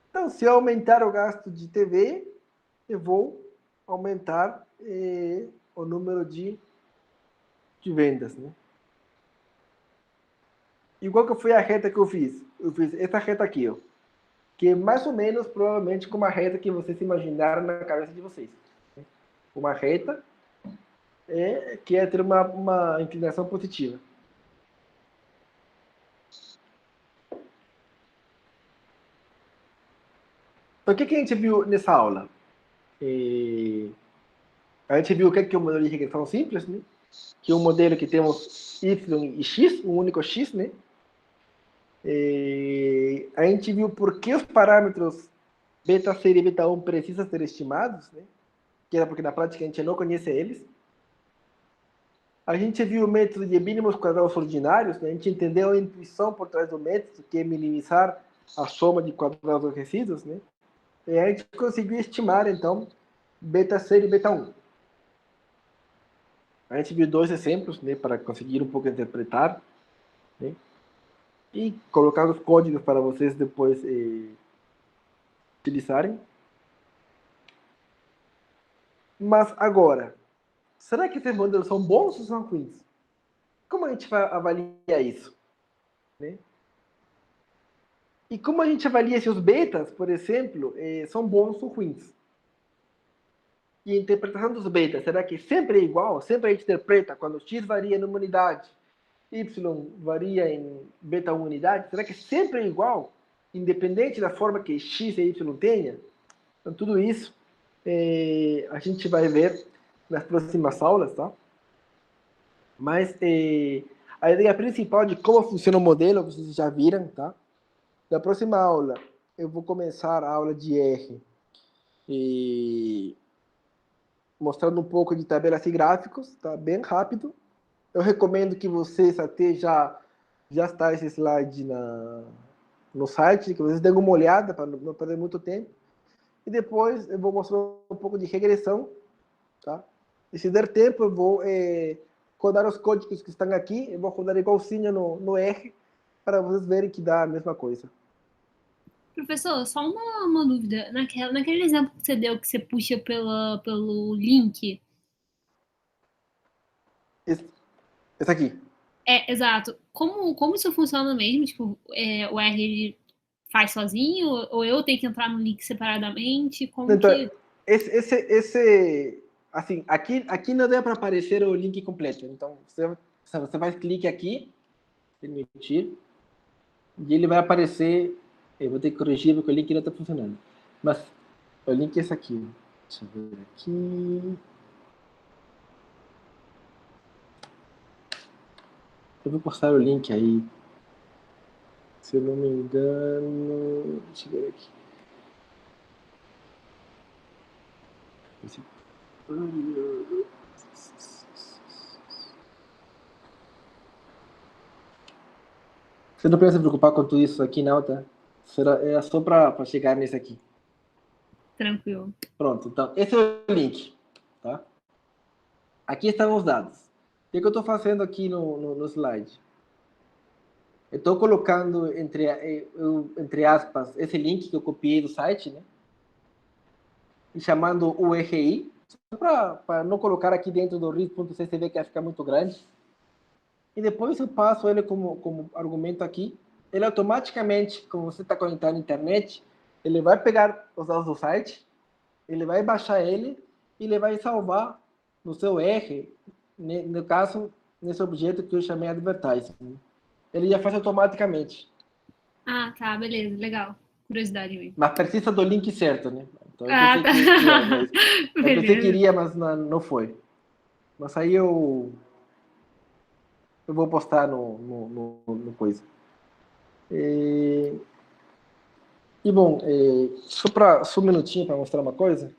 Então, se eu aumentar o gasto de TV, eu vou aumentar o número de vendas. Né? E qual que foi a reta que eu fiz? Eu fiz essa reta aqui, ó, que é mais ou menos, provavelmente, como a reta que vocês imaginaram na cabeça de vocês. Uma reta que é ter uma inclinação positiva. Então, o que a gente viu nessa aula? A gente viu o que é o modelo de regressão simples, né? Que é um modelo que temos y e x, um único x, né? A gente viu por que os parâmetros beta 0 e beta 1 precisam ser estimados, né? Que era porque na prática a gente não conhece eles. A gente viu o método de mínimos quadrados ordinários, né? A gente entendeu a intuição por trás do método, que é minimizar a soma de quadrados dos resíduos, né? E a gente conseguiu estimar, então, beta 0 e beta 1. A gente viu 2 exemplos, né, para conseguir um pouco interpretar, né? E colocar os códigos para vocês depois utilizarem. Mas agora, será que esses modelos são bons ou são ruins? Como a gente vai avaliar isso? Né? E como a gente avalia se os betas, por exemplo, são bons ou ruins? E a interpretação dos betas, será que sempre é igual? Sempre a gente interpreta quando x varia numa unidade, y varia em beta unidade? Será que sempre é igual? Independente da forma que x e y tenha? Então, tudo isso a gente vai ver nas próximas aulas, tá? Mas a ideia principal de como funciona o modelo, vocês já viram, tá? Na próxima aula, eu vou começar a aula de R mostrando um pouco de tabelas e gráficos, tá? Bem rápido. Eu recomendo que vocês até já está esse slide no site, que vocês dêem uma olhada para não perder muito tempo. E depois eu vou mostrar um pouco de regressão, tá? E se der tempo, eu vou rodar os códigos que estão aqui, eu vou rodar igualzinho no R, para vocês verem que dá a mesma coisa. Professor, só uma dúvida. Naquele exemplo que você deu, que você puxa pelo link. Esse aqui. Exato. Como isso funciona mesmo? Tipo, o R ele faz sozinho? Ou eu tenho que entrar no link separadamente? Como então, que... assim, aqui não dá para aparecer o link completo. Então, você vai clicar aqui, permitir, e ele vai aparecer. Eu vou ter que corrigir porque o link não está funcionando. Mas o link é esse aqui. Deixa eu ver aqui. Eu vou postar o link aí. Se eu não me engano. Deixa eu ver aqui. Você não precisa se preocupar com tudo isso aqui, não, tá? É só para chegar nesse aqui. Tranquilo. Pronto, então, esse é o link, tá? Aqui estão os dados. O que eu estou fazendo aqui no slide? Eu estou colocando, entre aspas, esse link que eu copiei do site, né? E chamando o RI, só para não colocar aqui dentro do RIS.CSV, que vai ficar muito grande. E depois eu passo ele como argumento aqui. Ele automaticamente, como você está conectado na internet, ele vai pegar os dados do site, ele vai baixar ele e ele vai salvar no seu R, no caso, nesse objeto que eu chamei advertising. Ele já faz automaticamente. Ah, tá, beleza, legal. Curiosidade mesmo. Mas precisa do link certo, né? Então Ah, eu tá. pensei que iria, mas não foi. Mas aí eu vou postar no coisa. E bom, só um minutinho para mostrar uma coisa.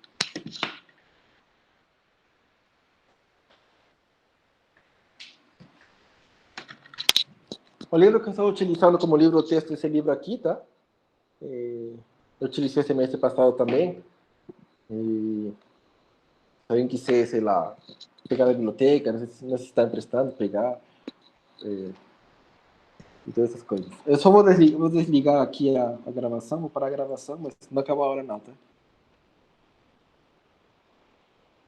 O livro que eu estou utilizando como livro, o texto, esse livro aqui, tá? Eu utilizei semestre passado também. Se alguém quiser, sei lá, pegar na biblioteca, não sei se está emprestando, pegar. E todas essas coisas. Eu só vou desligar aqui a gravação, vou parar a gravação, mas não acabou a hora não, tá?